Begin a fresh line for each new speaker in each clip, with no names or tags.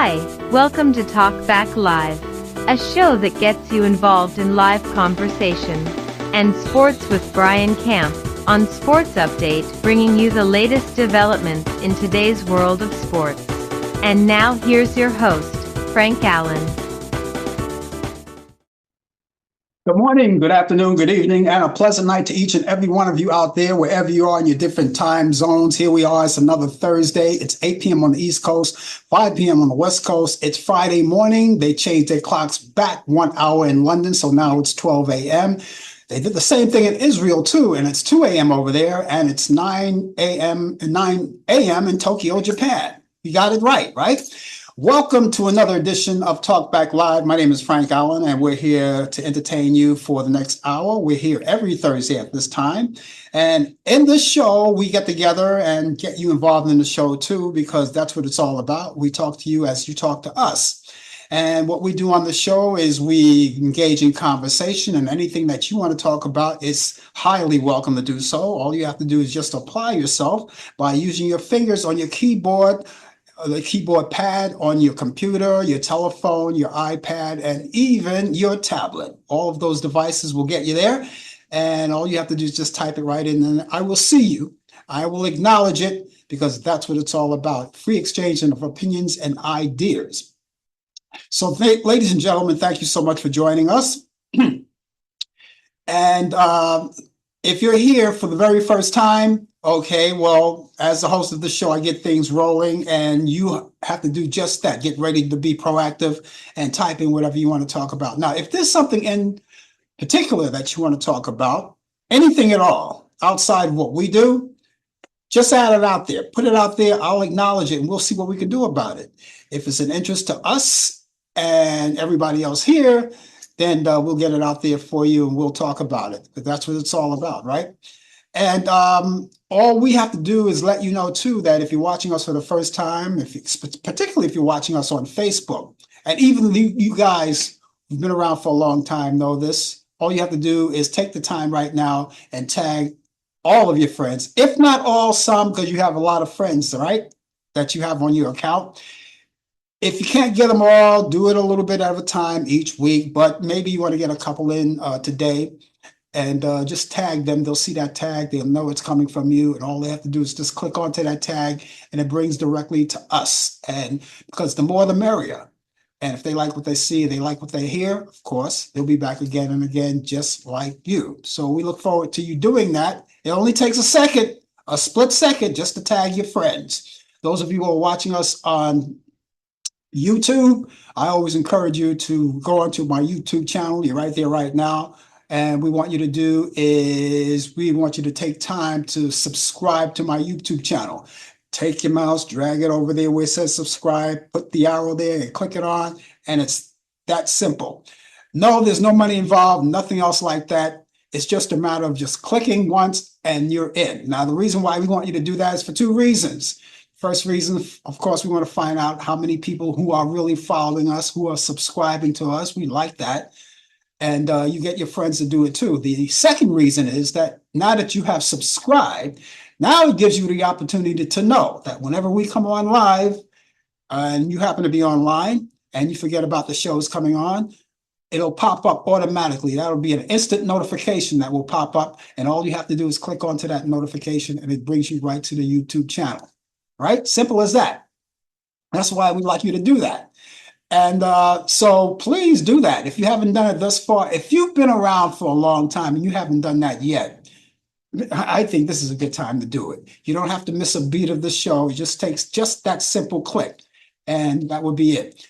Hi, welcome to Talk Back Live, a show that gets you involved in live conversation and sports with Brian Camp on Sports Update, bringing you the latest developments in today's world of sports. And now here's your host, Frank Allan.
Good morning, good afternoon, good evening, and a pleasant night to each and every one of you out there, wherever you are in your different time zones. Here we are. It's another Thursday. It's 8 p.m. on the East Coast, 5 p.m. on the West Coast. It's Friday morning. They changed their clocks back 1 hour in London, so now it's 12 a.m. They did the same thing in Israel, too, and it's 2 a.m. over there, and it's 9 a.m. in Tokyo, Japan. You got it right, right? Welcome to another edition of Talk Back Live. My name is Frank Allan, and we're here to entertain you for the next hour. We're here every Thursday at this time. And in this show, we get together and get you involved in the show, too, because that's what it's all about. We talk to you as you talk to us. And what we do on the show is we engage in conversation, and anything that you want to talk about is highly welcome to do so. All you have to do is just apply yourself by using your fingers on your keyboard, the keyboard pad on your computer, your telephone, your iPad, and even your tablet. All of those devices will get you there. And all you have to do is just type it right in, and I will see you. I will acknowledge it, because that's what it's all about. Free exchange of opinions and ideas. So, ladies and gentlemen, thank you so much for joining us. And if you're here for the very first time, okay, well, as the host of the show, I get things rolling, and you have to do just that. Get ready to be proactive and type in whatever you want to talk about. Now, if there's something in particular that you want to talk about, anything at all outside of what we do, just add it out there. Put it out there. I'll acknowledge it, and we'll see what we can do about it. If it's an interest to us and everybody else here, then we'll get it out there for you, and we'll talk about it. But that's what it's all about, right? And all we have to do is let you know, too, that if you're watching us for the first time, particularly if you're watching us on Facebook, and even you guys who've been around for a long time know this, all you have to do is take the time right now and tag all of your friends, if not all, some, because you have a lot of friends, right, that you have on your account. If you can't get them all, do it a little bit at a time each week, but maybe you want to get a couple in today. And just tag them. They'll see that tag. They'll know it's coming from you. And all they have to do is just click onto that tag, and it brings directly to us. And because the more, the merrier. And if they like what they see, they like what they hear, of course, they'll be back again and again, just like you. So we look forward to you doing that. It only takes a second, a split second, just to tag your friends. Those of you who are watching us on YouTube, I always encourage you to go onto my YouTube channel. You're right there right now. And we want you to do is we want you to take time to subscribe to my YouTube channel. Take your mouse, drag it over there where it says subscribe, put the arrow there and click it on. And it's that simple. No, there's no money involved, nothing else like that. It's just a matter of just clicking once and you're in. Now, the reason why we want you to do that is for two reasons. First reason, of course, we want to find out how many people who are really following us, who are subscribing to us. We like that. And you get your friends to do it too. The second reason is that now that you have subscribed, now it gives you the opportunity to know that whenever we come on live and you happen to be online and you forget about the shows coming on, it'll pop up automatically. That'll be an instant notification that will pop up. And all you have to do is click onto that notification, and it brings you right to the YouTube channel. Right? Simple as that. That's why we like you to do that. And so please do that. If you haven't done it thus far, if you've been around for a long time and you haven't done that yet, I think this is a good time to do it. You don't have to miss a beat of the show. It just takes just that simple click, and that would be it.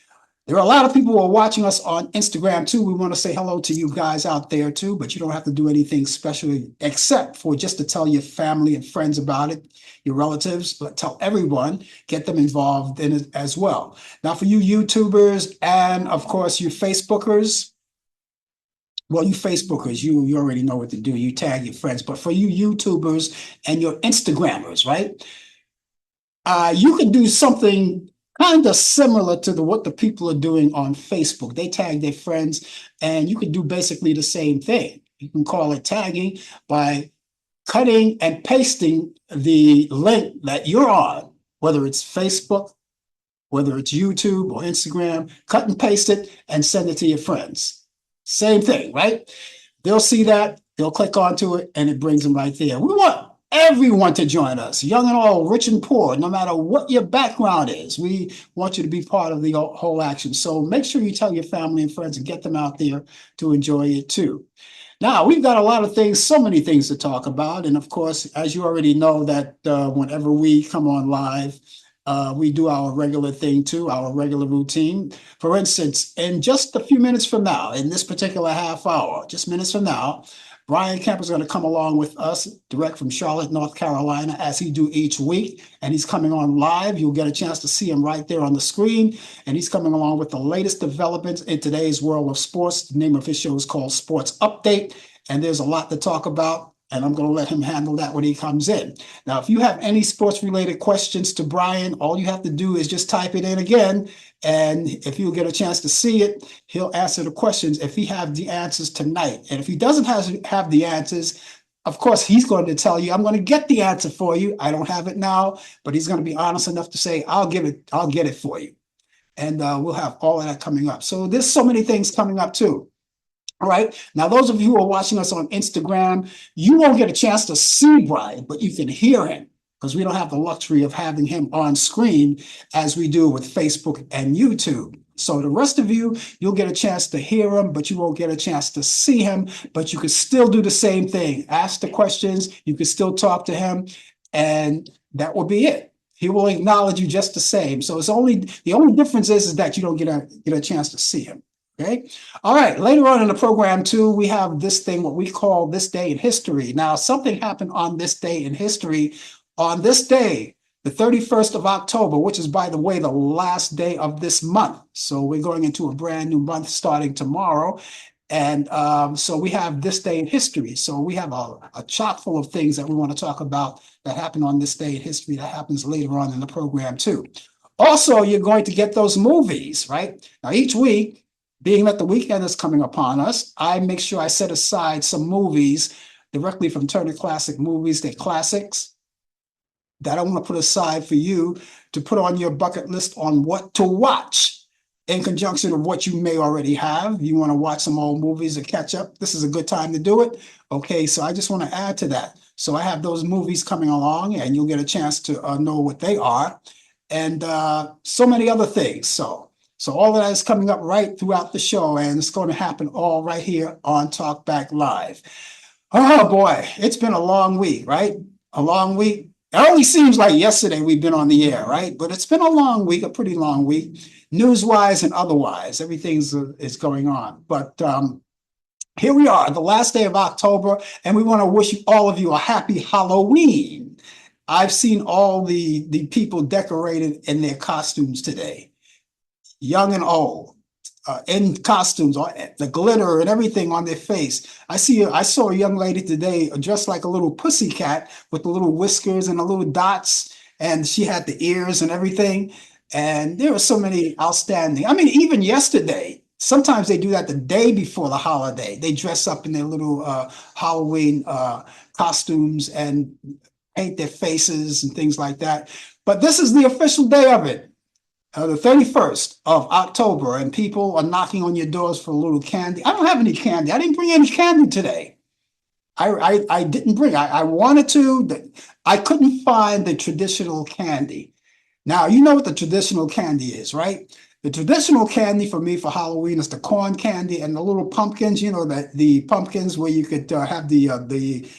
There are a lot of people who are watching us on Instagram, too. We want to say hello to you guys out there, too, but you don't have to do anything special except for just to tell your family and friends about it, your relatives, but tell everyone, get them involved in it as well. Now, for you YouTubers and, of course, you Facebookers, well, you Facebookers, you already know what to do. You tag your friends. But for you YouTubers and your Instagrammers, right, you can do something kind of similar to what the people are doing on Facebook. They tag their friends, and you can do basically the same thing. You can call it tagging by cutting and pasting the link that you're on, whether it's Facebook, whether it's YouTube or Instagram, cut and paste it and send it to your friends. Same thing, right? They'll see that, they'll click onto it, and it brings them right there. We want everyone to join us, young and old, rich and poor, no matter what your background is. We want you to be part of the whole action. So make sure you tell your family and friends and get them out there to enjoy it too. Now, we've got a lot of things, so many things to talk about. And of course, as you already know, that whenever we come on live, we do our regular thing too, our regular routine. For instance, in just a few minutes from now, in this particular half hour, just minutes from now, Brian Kemp is going to come along with us direct from Charlotte, North Carolina, as he do each week. And he's coming on live. You'll get a chance to see him right there on the screen. And he's coming along with the latest developments in today's world of sports. The name of his show is called Sports Update. And there's a lot to talk about. And I'm going to let him handle that when he comes in. Now, if you have any sports related questions to Brian, all you have to do is just type it in again. And if you'll get a chance to see it, he'll answer the questions if he has the answers tonight. And if he doesn't have the answers, of course, he's going to tell you, I'm going to get the answer for you. I don't have it now, but he's going to be honest enough to say, I'll get it for you. And we'll have all of that coming up. So there's so many things coming up too. All right. Now, those of you who are watching us on Instagram, you won't get a chance to see Brian, but you can hear him because we don't have the luxury of having him on screen as we do with Facebook and YouTube. So the rest of you, you'll get a chance to hear him, but you won't get a chance to see him. But you can still do the same thing. Ask the questions. You can still talk to him, and that will be it. He will acknowledge you just the same. So the only difference is that you don't get a chance to see him. Okay. All right. Later on in the program, too, we have this thing, what we call This Day in History. Now, something happened on this day in history. On this day, the 31st of October, which is, by the way, the last day of this month. So we're going into a brand new month starting tomorrow. And so we have This Day in History. So we have a chock full of things that we want to talk about that happened on this day in history that happens later on in the program, too. Also, you're going to get those movies, right? Now, each week, being that the weekend is coming upon us, I make sure I set aside some movies directly from Turner Classic Movies. They're classics that I want to put aside for you to put on your bucket list on what to watch in conjunction with what you may already have. You want to watch some old movies or catch up, this is a good time to do it. Okay, so I just want to add to that. So I have those movies coming along, and you'll get a chance to know what they are, and so many other things. So all of that is coming up right throughout the show, and it's going to happen all right here on Talk Back Live. Oh boy, it's been a long week, right? A long week. It only seems like yesterday we've been on the air, right? But it's been a long week, a pretty long week, news-wise and otherwise. Everything's is going on. But here we are, the last day of October, and we want to wish all of you a happy Halloween. I've seen all the people decorated in their costumes today. Young and old, in costumes, the glitter and everything on their face. I saw a young lady today dressed like a little pussycat with the little whiskers and the little dots, and she had the ears and everything. And there were so many outstanding. I mean, even yesterday, sometimes they do that the day before the holiday. They dress up in their little Halloween costumes and paint their faces and things like that. But this is the official day of it. The 31st of October, and people are knocking on your doors for a little candy. I don't have any candy. I didn't bring any candy today. I didn't bring. I wanted to. I couldn't find the traditional candy. Now, you know what the traditional candy is, right? The traditional candy for me for Halloween is the corn candy and the little pumpkins. You know, that the pumpkins where you could have the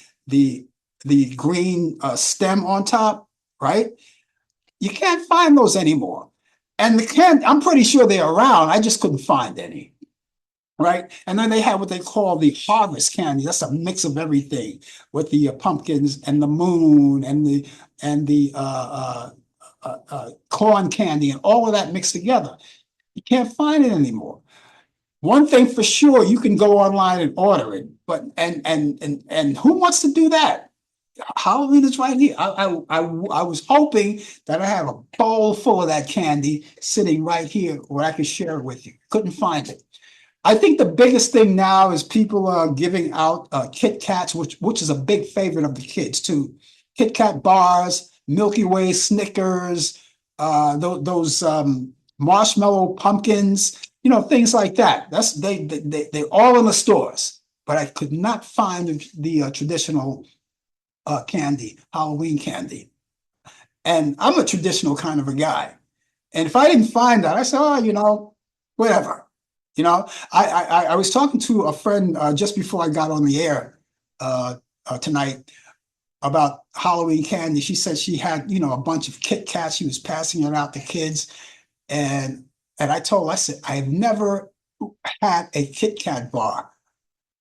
green stem on top, right? You can't find those anymore. And the candy, I'm pretty sure they're around. I just couldn't find any, right? And then they have what they call the harvest candy. That's a mix of everything with the pumpkins and the moon and the corn candy and all of that mixed together. You can't find it anymore. One thing for sure, you can go online and order it, but and who wants to do that? Halloween is right here. I was hoping that I have a bowl full of that candy sitting right here where I could share it with you. Couldn't find it. I think the biggest thing now is people are giving out Kit Kats, which is a big favorite of the kids too. Kit Kat bars, Milky Way, Snickers, those marshmallow pumpkins, things like that. They're all in the stores, but I could not find the traditional candy, Halloween candy. And I'm a traditional kind of a guy. And if I didn't find that, I said, oh, whatever. I was talking to a friend just before I got on the air tonight about Halloween candy. She said she had, a bunch of Kit Kats. She was passing it out to kids. And I told her, I said, I've never had a Kit Kat bar.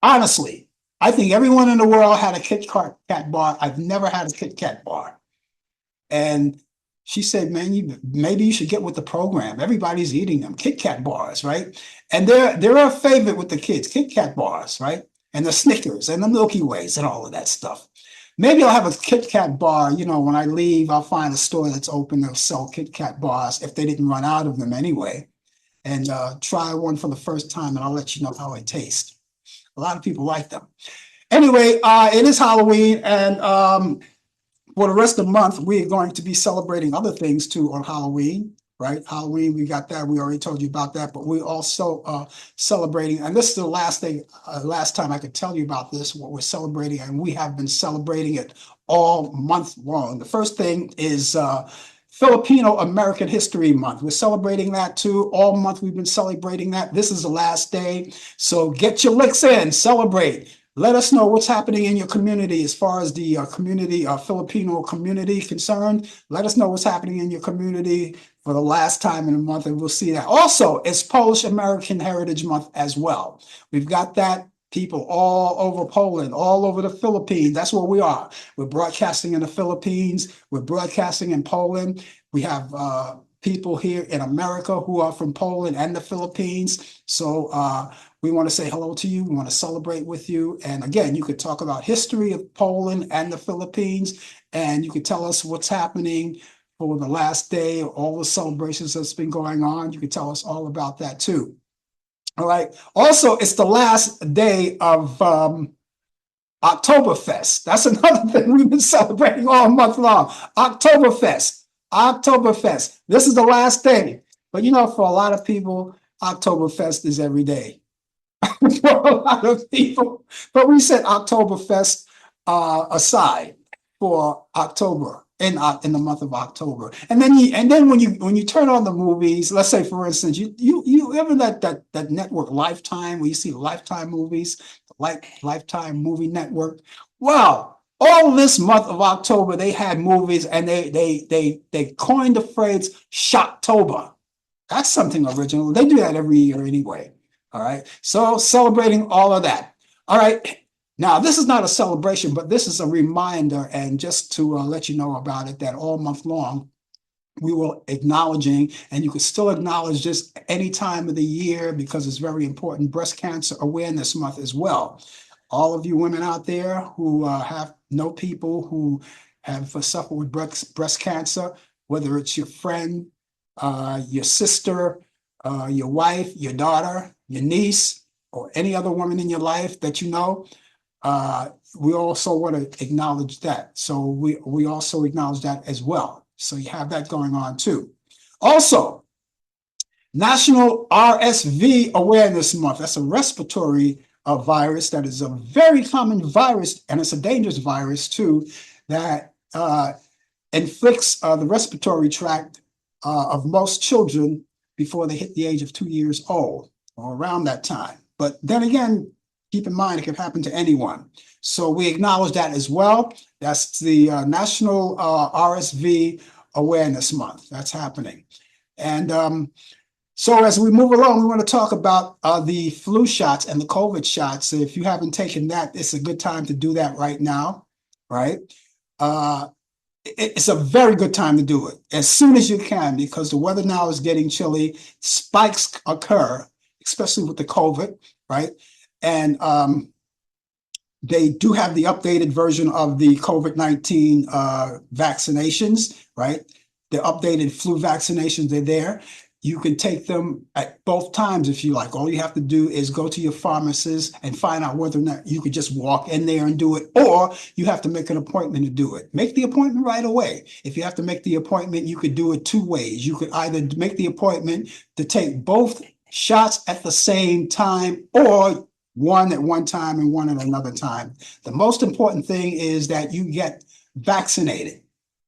Honestly, I think everyone in the world had a Kit Kat bar. I've never had a Kit Kat bar. And she said, man, maybe you should get with the program. Everybody's eating them, Kit Kat bars, right? And they're a favorite with the kids, Kit Kat bars, right? And the Snickers and the Milky Ways and all of that stuff. Maybe I'll have a Kit Kat bar, when I leave, I'll find a store that's open that'll sell Kit Kat bars if they didn't run out of them anyway. And try one for the first time, and I'll let you know how it tastes. A lot of people like them. Anyway, it is Halloween, and for the rest of the month, we're going to be celebrating other things too on Halloween, right? Halloween, we got that. We already told you about that, but we're also celebrating, and this is the last time I could tell you about this, what we're celebrating, and we have been celebrating it all month long. The first thing is Filipino American History Month. We're celebrating that too. All month we've been celebrating that. This is the last day. So get your licks in, celebrate. Let us know what's happening in your community as far as the Filipino community concerned. Let us know what's happening in your community for the last time in a month, and we'll see that. Also, it's Polish American Heritage Month as well. We've got that. People all over Poland, all over the Philippines. That's where we are. We're broadcasting in the Philippines. We're broadcasting in Poland. We have people here in America who are from Poland and the Philippines. So we want to say hello to you. We want to celebrate with you. And again, you could talk about history of Poland and the Philippines, and you could tell us what's happening for the last day, all the celebrations that's been going on. You could tell us all about that too. All right. Also, it's the last day of Oktoberfest. That's another thing we've been celebrating all month long. Oktoberfest. Oktoberfest. This is the last day. But for a lot of people, Oktoberfest is every day. For a lot of people. But we set Oktoberfest aside for October. In the month of October, and then when you turn on the movies, let's say for instance, you ever that network Lifetime, where you see Lifetime movies, like Lifetime Movie Network. Wow, all this month of October they had movies, and they coined the phrase Shocktober. That's something original. They do that every year anyway. All right, so celebrating all of that. All right. Now, this is not a celebration, but this is a reminder, and just to let you know about it, that all month long, we will acknowledging, and you can still acknowledge this any time of the year because it's very important, Breast Cancer Awareness Month as well. All of you women out there who know people who have suffered with breast cancer, whether it's your friend, your sister, your wife, your daughter, your niece, or any other woman in your life that you know, we also want to acknowledge that. So we also acknowledge that as well. So you have that going on too. Also, National RSV Awareness Month. That's a respiratory virus that is a very common virus, and it's a dangerous virus too, that inflicts the respiratory tract of most children before they hit the age of 2 years old or around that time. But then again, keep in mind, it can happen to anyone. So we acknowledge that as well. That's the National RSV Awareness Month. That's happening. And so as we move along, we want to talk about the flu shots and the COVID shots. If you haven't taken that, it's a good time to do that right now, right? It's a very good time to do it as soon as you can, because the weather now is getting chilly. Spikes occur, especially with the COVID, right? And they do have the updated version of the COVID-19 vaccinations, right? The updated flu vaccinations, they're there. You can take them at both times if you like. All you have to do is go to your pharmacist and find out whether or not you could just walk in there and do it, or you have to make an appointment to do it. Make the appointment right away. If you have to make the appointment, you could do it two ways. You could either make the appointment to take both shots at the same time, or one at one time and one at another time. The most important thing is that you get vaccinated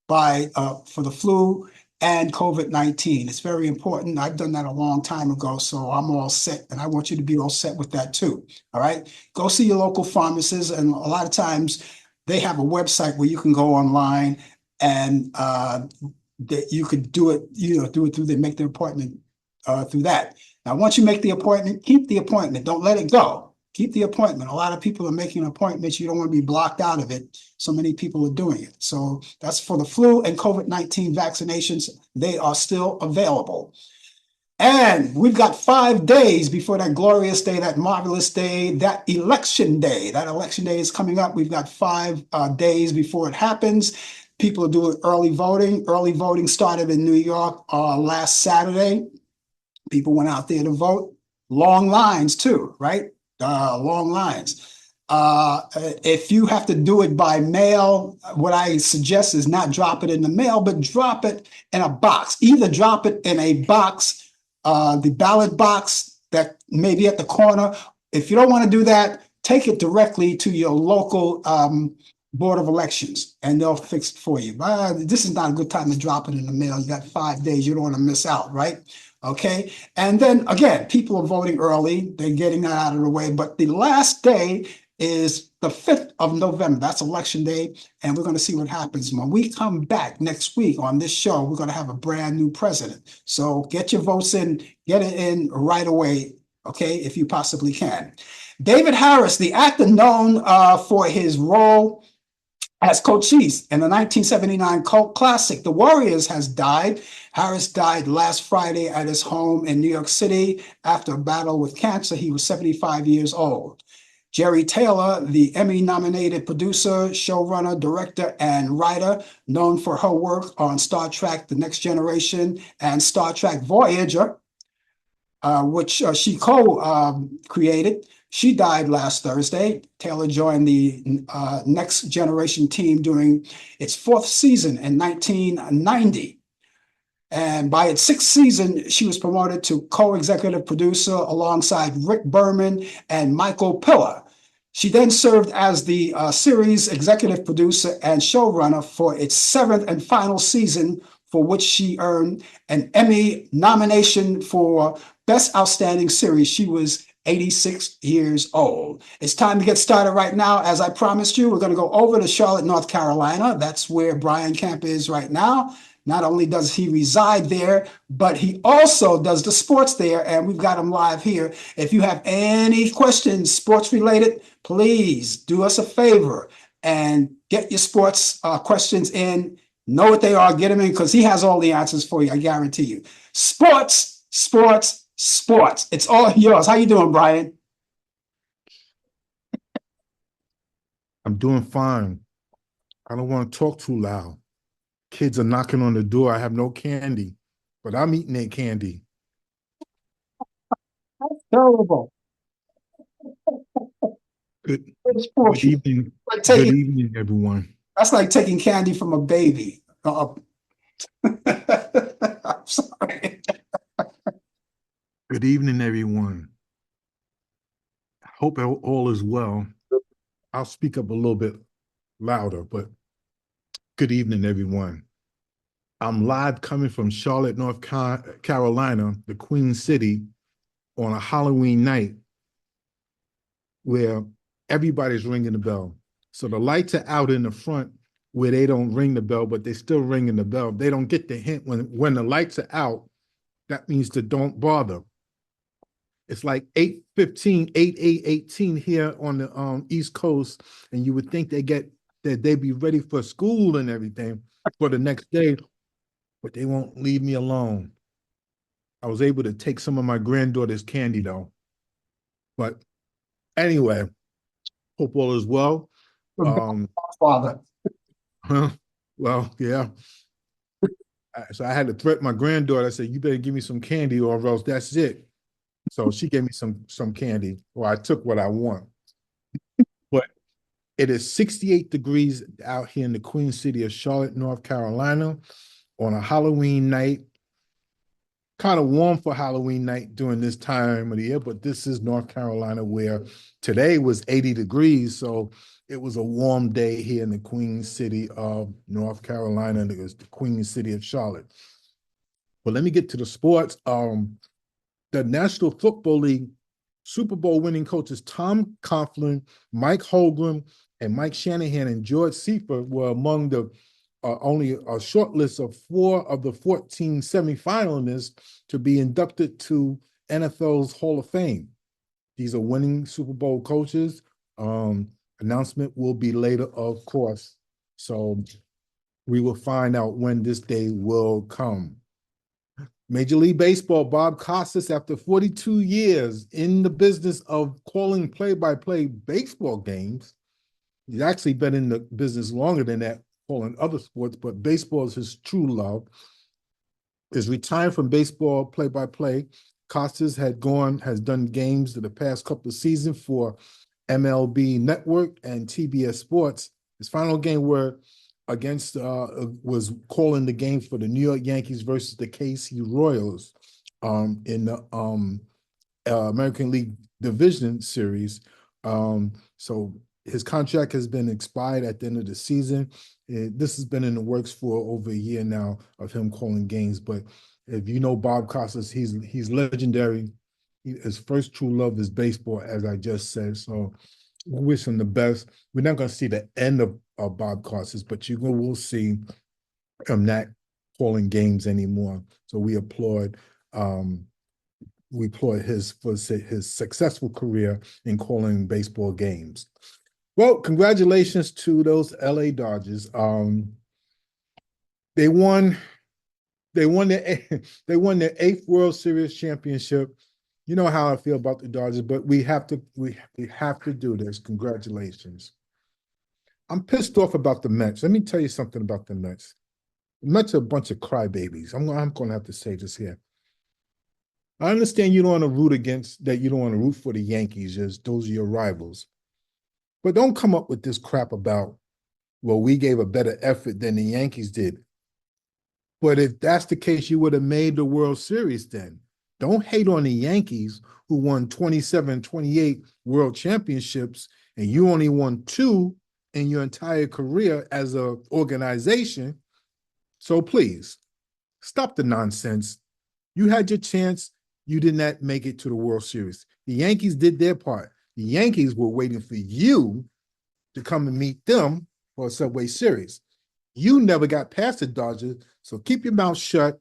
for the flu and COVID-19. It's very important. I've done that a long time ago, so I'm all set, and I want you to be all set with that too. All right. Go see your local pharmacist, and a lot of times they have a website where you can go online and that you could do it, do it through, they make the appointment through that. Now, once you make the appointment, keep the appointment. Don't let it go. Keep the appointment. A lot of people are making appointments. You don't want to be blocked out of it. So many people are doing it. So that's for the flu and COVID-19 vaccinations. They are still available. And we've got 5 days before that glorious day, that marvelous day, that election day. That election day is coming up. We've got 5 days before it happens. People are doing early voting. Early voting started in New York last Saturday. People went out there to vote. Long lines too, right? Long lines. If you have to do it by mail, what I suggest is not drop it in the mail, but drop it in a box. Either drop it in a box, the ballot box that may be at the corner. If you don't want to do that, take it directly to your local Board of Elections, and they'll fix it for you. This is not a good time to drop it in the mail. You got 5 days. You don't want to miss out, right? Okay. And then again, people are voting early. They're getting that out of the way. But the last day is the 5th of November. That's election day. And we're going to see what happens. When we come back next week on this show, we're going to have a brand new president. So get your votes in, get it in right away. Okay. If you possibly can. David Harris, the actor known for his role as Cochise in the 1979 cult classic, The Warriors, has died. Harris died last Friday at his home in New York City after a battle with cancer. He was 75 years old. Jerry Taylor, the Emmy-nominated producer, showrunner, director, and writer, known for her work on Star Trek: The Next Generation and Star Trek Voyager, which she co-created. She died last Thursday. Taylor joined the Next Generation team during its 4th season in 1990. And by its 6th season, she was promoted to co-executive producer alongside Rick Berman and Michael Piller. She then served as the series executive producer and showrunner for its 7th and final season, for which she earned an Emmy nomination for Best Outstanding Series. She was 86 years old. It's time to get started right now. As I promised you, we're going to go over to Charlotte, North Carolina. That's where Brian Camp is right now. Not only does he reside there, but he also does the sports there, and we've got him live here. If you have any questions sports related, please do us a favor and get your sports questions in. Know what they are, get them in, because he has all the answers for you, I guarantee you. Sports, sports, sports. It's all yours. How you doing, Brian?
I'm doing fine. I don't want to talk too loud. Kids are knocking on the door. I have no candy, but I'm eating their candy.
That's terrible.
Good,
It's
good evening.
like
Good
taking,
evening, everyone.
that's like taking candy from a baby. I'm sorry.
Good evening, everyone. I hope all is well. I'll speak up a little bit louder, but good evening, everyone. I'm live coming from Charlotte, North Carolina, the Queen City, on a Halloween night where everybody's ringing the bell. So the lights are out in the front where they don't ring the bell, but they're still ringing the bell. They don't get the hint when the lights are out. That means to don't bother. It's like 8:15, 8:18 here on the East Coast, and you would think they'd be ready for school and everything for the next day, but they won't leave me alone. I was able to take some of my granddaughter's candy though. But anyway, hope all is well.
Father.
Well, yeah. So I had to threaten my granddaughter. I said, "You better give me some candy, or else that's it." So she gave me some candy, or I took what I want. But it is 68 degrees out here in the Queen City of Charlotte, North Carolina, on a Halloween night. Kind of warm for Halloween night during this time of the year, but this is North Carolina, where today was 80 degrees. So it was a warm day here in the Queen City of North Carolina, and it was the Queen City of Charlotte. But let me get to the sports. The National Football League Super Bowl winning coaches Tom Coughlin, Mike Holmgren, and Mike Shanahan and George Seifert were among the only a short list of 4 of the 14 semifinalists to be inducted to NFL's Hall of Fame. These are winning Super Bowl coaches. Announcement will be later, of course. So we will find out when this day will come. Major League Baseball, Bob Costas, after 42 years in the business of calling play-by-play baseball games, he's actually been in the business longer than that, calling other sports, but baseball is his true love, is retired from baseball play-by-play. Costas has done games in the past couple of seasons for MLB Network and TBS Sports. His final game was calling the game for the New York Yankees versus the KC Royals in the American League Division Series. So his contract has been expired at the end of the season. This has been in the works for over a year now of him calling games. But if you know Bob Costas, he's legendary. His first true love is baseball, as I just said. So we wish him the best. We're not going to see the end of Bob Costas, but we'll see him not calling games anymore. So we applaud his successful career in calling baseball games. Well, congratulations to those LA Dodgers. They won their 8th World Series championship. You know how I feel about the Dodgers, but we have to do this. Congratulations. I'm pissed off about the Mets. Let me tell you something about the Mets. The Mets are a bunch of crybabies. I'm going to have to say this here. I understand you don't want to root for the Yankees, as those are your rivals. But don't come up with this crap about, well, we gave a better effort than the Yankees did. But if that's the case, you would have made the World Series then. Don't hate on the Yankees, who won 27, 28 World Championships, and you only won 2 in your entire career as an organization. So please, stop the nonsense. You had your chance. You did not make it to the World Series. The Yankees did their part. The Yankees were waiting for you to come and meet them for a Subway Series. You never got past the Dodgers, so keep your mouth shut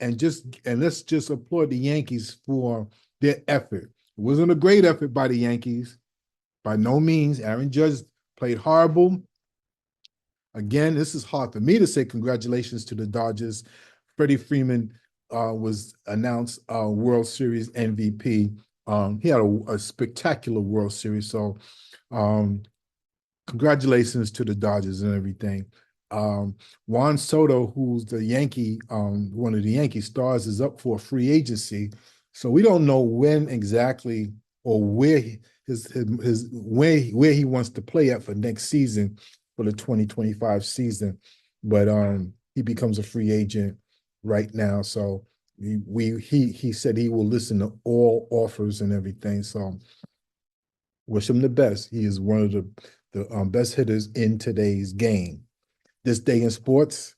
and let's just applaud the Yankees for their effort. It wasn't a great effort by the Yankees. By no means. Aaron Judge played horrible. Again, this is hard for me to say congratulations to the Dodgers. Freddie Freeman was announced World Series MVP. He had a spectacular World Series. So congratulations to the Dodgers and everything. Juan Soto, who's the Yankee, one of the Yankee stars, is up for free agency. So we don't know when exactly or where where he wants to play at for next season, for the 2025 season. But he becomes a free agent right now. So he said he will listen to all offers and everything. So wish him the best. He is one of the best hitters in today's game. This day in sports,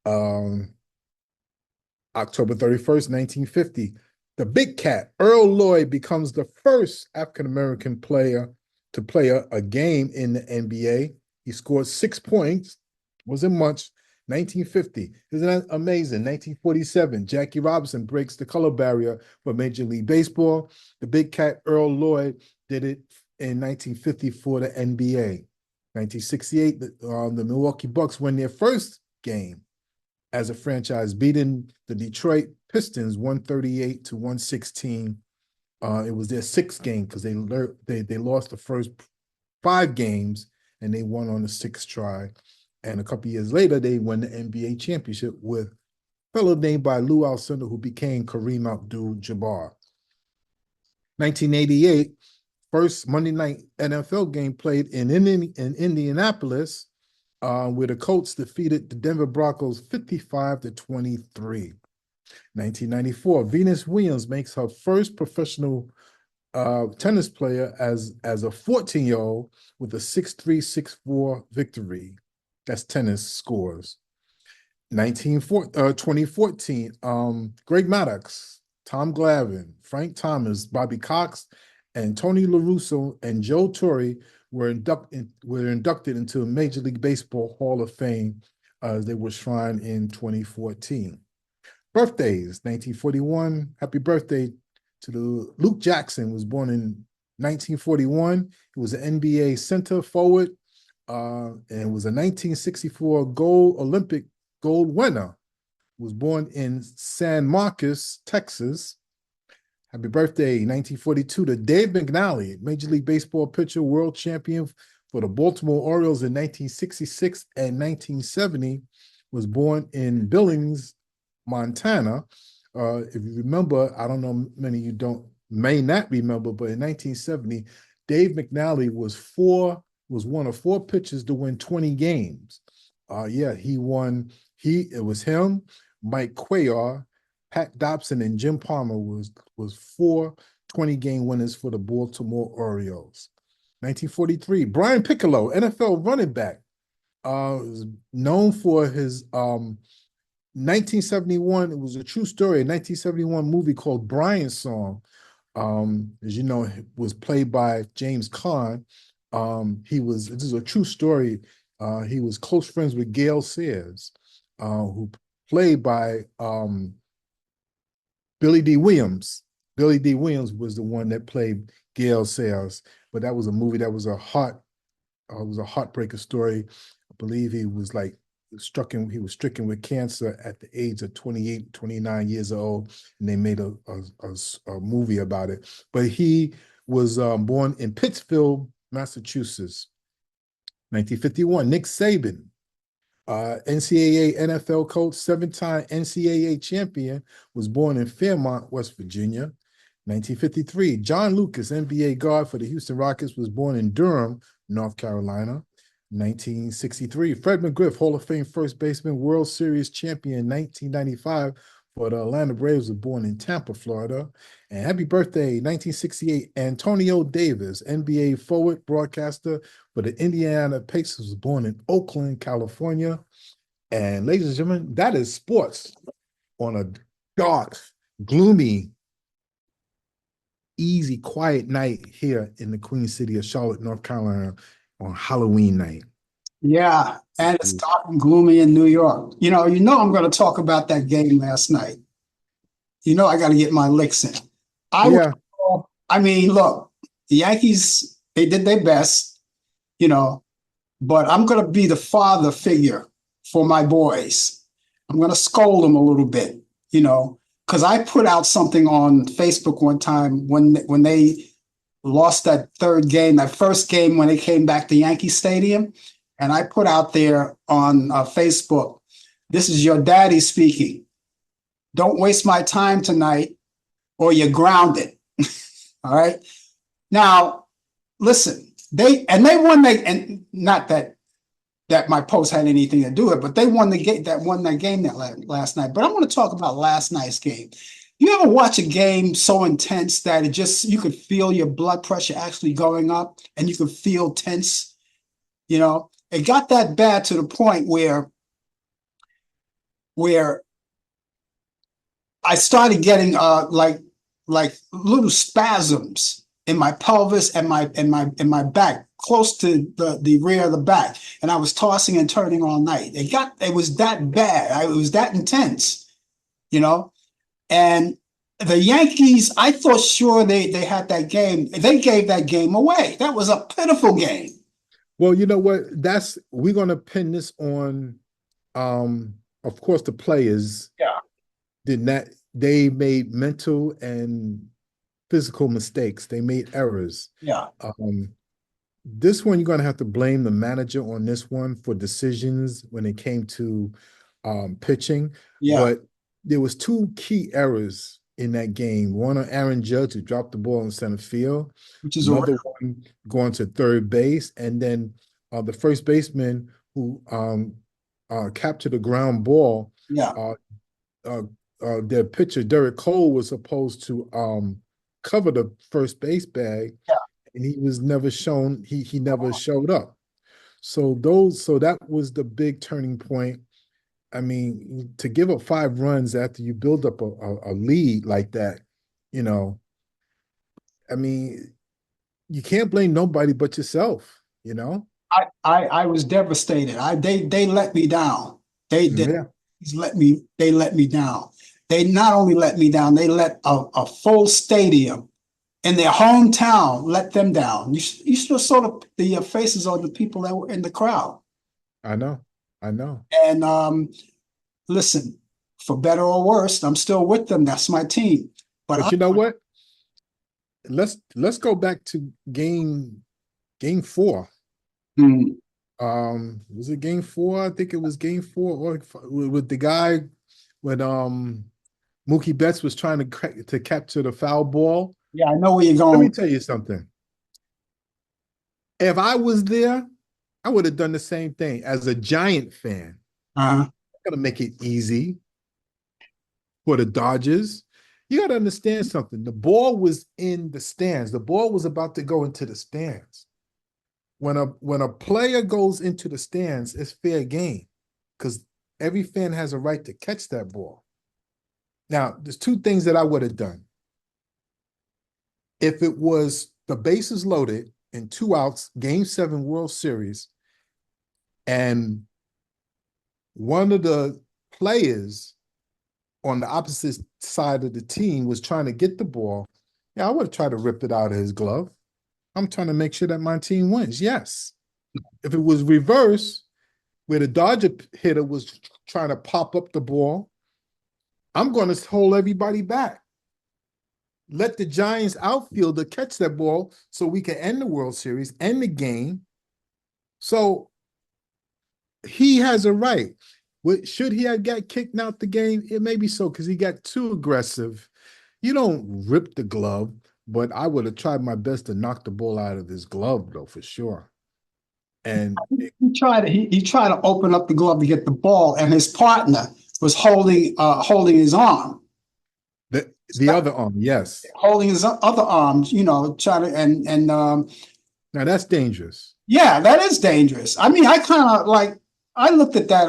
October 31st, 1950, the Big Cat, Earl Lloyd, becomes the first African-American player to play a game in the NBA. He scored 6 points, wasn't much. 1950, isn't that amazing? 1947, Jackie Robinson breaks the color barrier for Major League Baseball. The Big Cat, Earl Lloyd, did it in 1950 for the NBA. 1968, the Milwaukee Bucks win their first game as a franchise, beating the Detroit Pistons 138 to 116. It was their 6th game because they lost the first 5 games and they won on the 6th try. And a couple years later, they won the NBA championship with fellow named by Lou Alcindor, who became Kareem Abdul-Jabbar. 1988, first Monday night NFL game played in Indianapolis, where the Colts defeated the Denver Broncos 55-23. 1994, Venus Williams makes her first professional tennis player as a 14-year-old with a 6-3, 6-4 victory. That's tennis scores. 2014, Greg Maddox, Tom Glavine, Frank Thomas, Bobby Cox, and Tony La Russa and Joe Torre were inducted into Major League Baseball Hall of Fame as they were shrined in 2014. Birthdays, 1941, happy birthday to Luke Jackson, was born in 1941. He was an NBA center forward and was a 1964 Olympic gold winner. Was born in San Marcos, Texas. Happy birthday, 1942, to Dave McNally, Major League Baseball pitcher, world champion for the Baltimore Orioles in 1966 and 1970, was born in Billings, Montana. If you remember, I don't know, many of you may not remember, but in 1970, Dave McNally was one of 4 pitchers to win 20 games. He won. It was him, Mike Cuellar, Pat Dobson, and Jim Palmer was 4 20-game winners for the Baltimore Orioles. 1943, Brian Piccolo, NFL running back, was known for his 1971. It was a true story. A 1971 movie called Brian's Song, as you know, was played by James Caan. This is a true story. He was close friends with Gail Sayers, who played by Billy D. Williams. Billy D. Williams was the one that played Gail Sayers, but that was a movie that was a heartbreaker story. I believe he was stricken with cancer at the age of 28, 29 years old, and they made a movie about it. But he was born in Pittsfield, Massachusetts. 1951, Nick Saban, NCAA NFL coach, 7-time NCAA champion, was born in Fairmont, West Virginia. 1953, John Lucas, NBA guard for the Houston Rockets, was born in Durham, North Carolina. 1963, Fred McGriff, Hall of Fame first baseman, World Series champion 1995 for the Atlanta Braves, was born in Tampa, Florida. And happy birthday, 1968, Antonio Davis, NBA forward broadcaster for the Indiana Pacers, was born in Oakland, California. And ladies and gentlemen, that is sports on a dark, gloomy, easy, quiet night here in the Queen City of Charlotte, North Carolina, on Halloween night.
Yeah, and it's dark and gloomy in New York. I'm going to talk about that game last night. I got to get my licks in. Look, the Yankees, they did their best, but I'm going to be the father figure for my boys. I'm going to scold them a little bit, because I put out something on Facebook one time when they lost that first game when they came back to Yankee Stadium. And I put out there on Facebook, "This is your daddy speaking. Don't waste my time tonight or you're grounded." All right. Now, listen, they won and not that my post had anything to do with it, but they won that game last night. But I want to talk about last night's game. You ever watch a game so intense that you could feel your blood pressure actually going up and you could feel tense? It got that bad to the point where I started getting like little spasms in my pelvis and my back, close to the rear of the back, and I was tossing and turning all night. It was that bad. It was that intense, And the Yankees, I thought sure they had that game. They gave that game away. That was a pitiful game.
Well, you know what? We're going to pin this on, of course, the players.
Yeah.
They made mental and physical mistakes. They made errors.
Yeah.
This one, you're going to have to blame the manager on this one for decisions when it came to pitching.
Yeah.
But there was two key errors in that game. One on Aaron Judge, who dropped the ball in center field.
which is
Another one going to third base, and then the first baseman who captured a ground ball.
yeah.
Their pitcher Derek Cole was supposed to cover the first base bag,
Yeah.
and he was never shown. He never showed up. So that was the big turning point. I mean, to give up 5 runs after you build up a lead like that, I mean, you can't blame nobody but yourself,
I was devastated. They let me down. They
Yeah.
they let me down. They not only let me down, they let a full stadium in their hometown let them down. You still saw the faces of the people that were in the crowd.
I know.
And listen, for better or worse, I'm still with them. That's my team.
But you know what? Let's go back to game 4.
Mhm.
Was it game 4? I think it was game 4, or with the guy when Mookie Betts was trying to capture the foul ball.
Yeah, I know where you're
Let me
going.
tell you something. If I was there, I would have done the same thing. As a Giant fan,
Uh-huh.
gotta make it easy for the Dodgers. You got to understand something. The ball was in the stands. The ball was about to go into the stands. When a player goes into the stands, it's fair game because every fan has a right to catch that ball. Now, there's 2 things that I would have done. If it was the bases loaded and 2 outs, Game 7 World Series, and one of the players on the opposite side of the team was trying to get the ball, I would have tried to rip it out of his glove. I'm trying to make sure that my team wins. Yes. If it was reverse, where the Dodger hitter was trying to pop up the ball, I'm going to hold everybody back. Let the Giants outfielder catch that ball so we can end the World Series, end the game. So he has a right. Should he have got kicked out the game? It may be so because he got too aggressive. You don't rip the glove, but I would have tried my best to knock the ball out of his glove, though, for sure. And
He tried to open up the glove to get the ball, and his partner was holding his arm.
The other arm, yes.
Holding his other arms, trying to and
now that's dangerous.
Yeah, that is dangerous. I mean, I looked at that.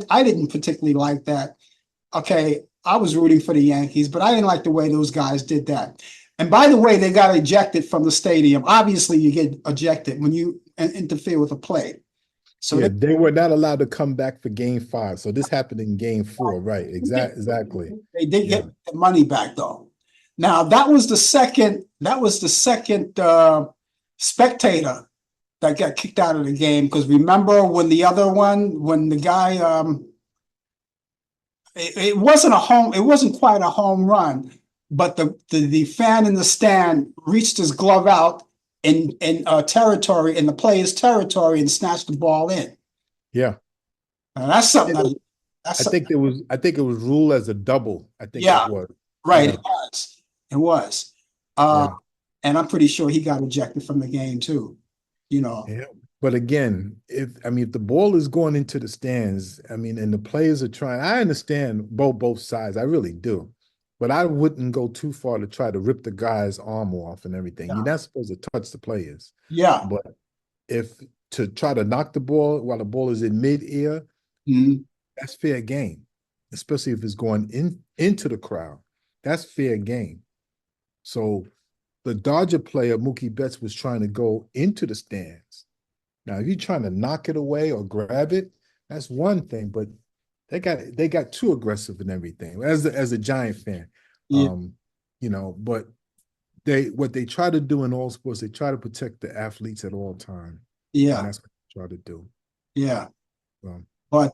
I didn't particularly like that. Okay, I was rooting for the Yankees, but I didn't like the way those guys did that. And by the way, they got ejected from the stadium. Obviously, you get ejected when you interfere with a play. So
yeah, they were not allowed to come back for Game 5. So this happened in Game 4, right? Exactly.
They did get the money back though. Now that was the second spectator that got kicked out of the game, because remember when the guy it wasn't quite a home run, but the fan in the stand reached his glove out in territory, in the player's territory, and snatched the ball in.
Yeah.
And that's something
I think it was ruled as a double. I think
Yeah.
it was.
Right,
Yeah.
it was. And I'm pretty sure he got ejected from the game too.
Yeah. But again, if the ball is going into the stands, and the players are trying, I understand both sides. I really do. But I wouldn't go too far to try to rip the guy's arm off and everything.
Yeah.
You're not supposed to touch the players.
Yeah.
But if to try to knock the ball while the ball is in mid-air, that's fair game, especially if it's going into the crowd. That's fair game. So the Dodger player, Mookie Betts, was trying to go into the stands. Now, if you're trying to knock it away or grab it, that's one thing, but they got too aggressive and everything. As a Giant fan, but what they try to do in all sports, they try to protect the athletes at all times.
Yeah,
and that's what they try to do.
Yeah, but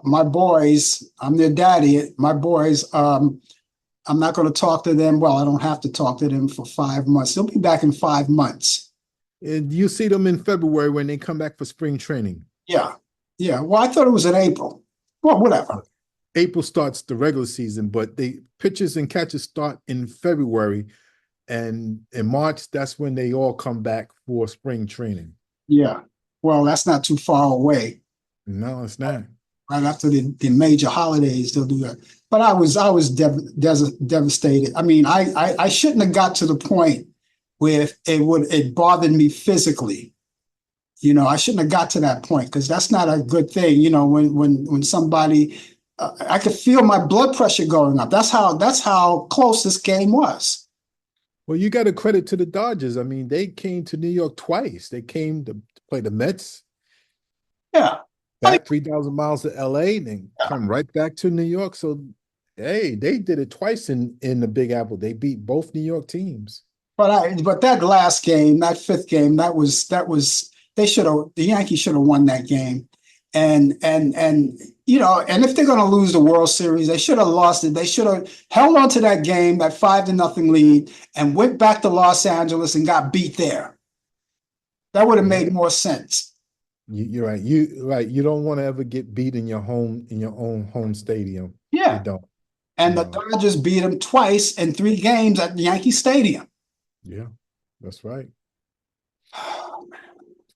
my boys, I'm their daddy. My boys, I'm not going to talk to them. Well, I don't have to talk to them for 5 months. They'll be back in 5 months.
And you see them in February when they come back for spring training.
Yeah. Well, I thought it was in April. Well, whatever.
April starts the regular season, but they pitchers and catchers start in February, and in March that's when they all come back for spring training.
Yeah. Well, that's not too far away.
No, it's not.
Right after the major holidays, they'll do that. But I was devastated. I mean, I shouldn't have got to the point where it bothered me physically. I shouldn't have got to that point because that's not a good thing. When somebody, I could feel my blood pressure going up. That's how close this game was.
Well, you got to credit to the Dodgers. I mean, they came to New York twice. They came to play the Mets.
Yeah.
Back 3,000 miles to LA and then come right back to New York. So, hey, they did it twice in the Big Apple. They beat both New York teams.
But that last game, that fifth game, the Yankees should have won that game. And if they're going to lose the World Series, they should have lost it. They should have held on to that game, that 5-0 lead, and went back to Los Angeles and got beat there. That would have made more sense.
You're right. You don't want to ever get beat in your own home stadium.
Yeah.
You don't.
And the Dodgers beat them twice in 3 games at Yankee Stadium.
Yeah, that's right.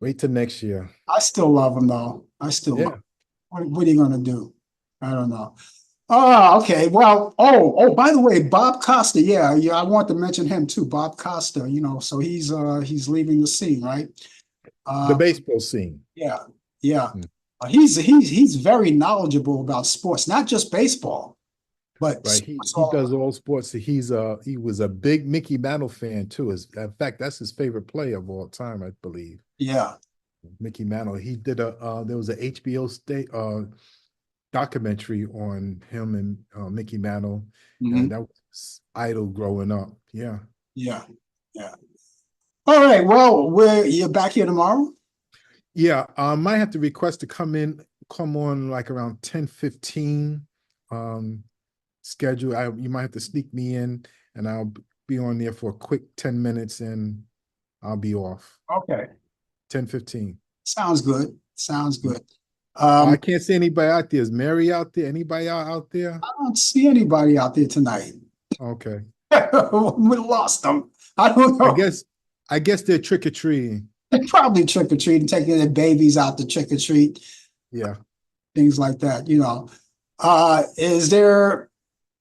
Wait till next year.
I still love them though. Love them. What are you gonna do? I don't know. Oh, okay. Well, by the way, Bob Costa. Yeah, I want to mention him too. Bob Costa. So he's leaving the scene, right?
The baseball scene.
Yeah. He's very knowledgeable about sports, not just baseball, but
right. He does all sports. He was a big Mickey Mantle fan too. In fact, that's his favorite player of all time, I believe.
Yeah.
Mickey Mantle. He did there was a HBO documentary on him and Mickey Mantle, and that was his idol growing up. Yeah.
Yeah. All right. Well, you're back here tomorrow?
Yeah. I might have to request to come on like around 10:15 schedule. You might have to sneak me in and I'll be on there for a quick 10 minutes and I'll be off.
Okay.
10:15.
Sounds good.
I can't see anybody out there. Is Mary out there? Anybody out there?
I don't see anybody out there tonight.
Okay.
We lost them. I don't know.
I guess they're trick-or-treating.
They're probably trick-or-treating, taking their babies out to trick-or-treat.
Yeah.
Things like that, Is there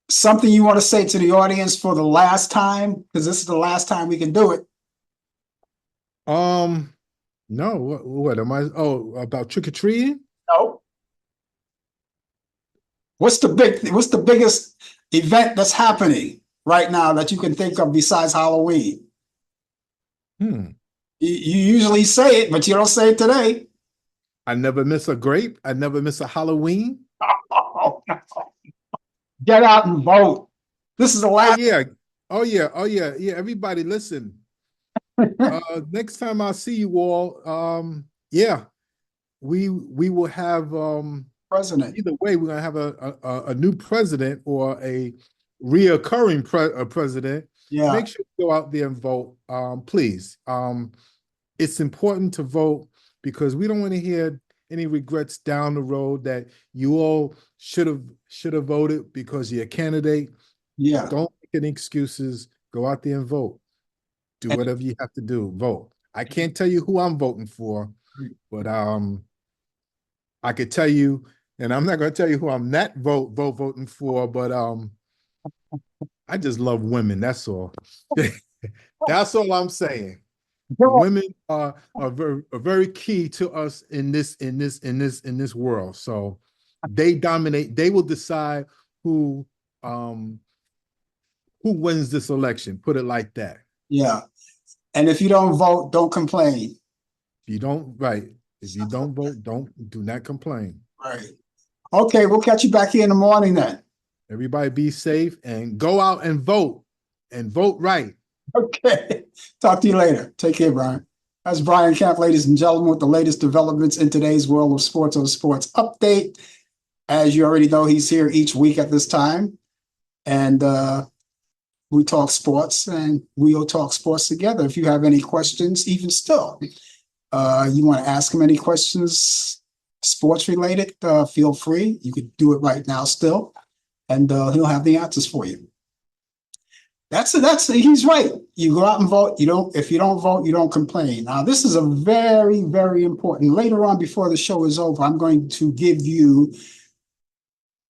something you want to say to the audience for the last time? Because this is the last time we can do it.
No. What am I? Oh, about trick-or-treating?
No. What's the biggest event that's happening right now that you can think of besides Halloween? You usually say it, but you don't say it today.
I never miss a grape. I never miss a Halloween.
Oh, no. Get out and vote. This is the last.
Oh yeah. Everybody listen. Next time I see you all, we will have
president.
Either way, we're gonna have a new president or a reoccurring president.
Yeah.
Make sure you go out there and vote. Please. It's important to vote because we don't want to hear any regrets down the road that you all should have voted because you're a candidate.
Yeah.
Don't make any excuses. Go out there and vote. Do whatever you have to do. Vote. I can't tell you who I'm voting for, but I could tell you, and I'm not going to tell you who I'm not voting for, but I just love women. That's all. That's all I'm saying. Women are very key to us in this world. So they dominate. They will decide who wins this election. Put it like that.
Yeah. And if you don't vote, don't complain.
If you don't vote, do not complain.
Right. Okay, we'll catch you back here in the morning then.
Everybody be safe and go out and vote right.
Okay. Talk to you later. Take care, Brian. That's Brian Camp, ladies and gentlemen, with the latest developments in today's world of sports on Sports Update. As you already know, he's here each week at this time. And we talk sports and we'll talk sports together. If you have any questions, even still, you want to ask him any questions, sports related, feel free. You could do it right now still, and he'll have the answers for you. He's right. You go out and vote. If you don't vote, you don't complain. Now, this is a very, very important. Later on, before the show is over, I'm going to give you,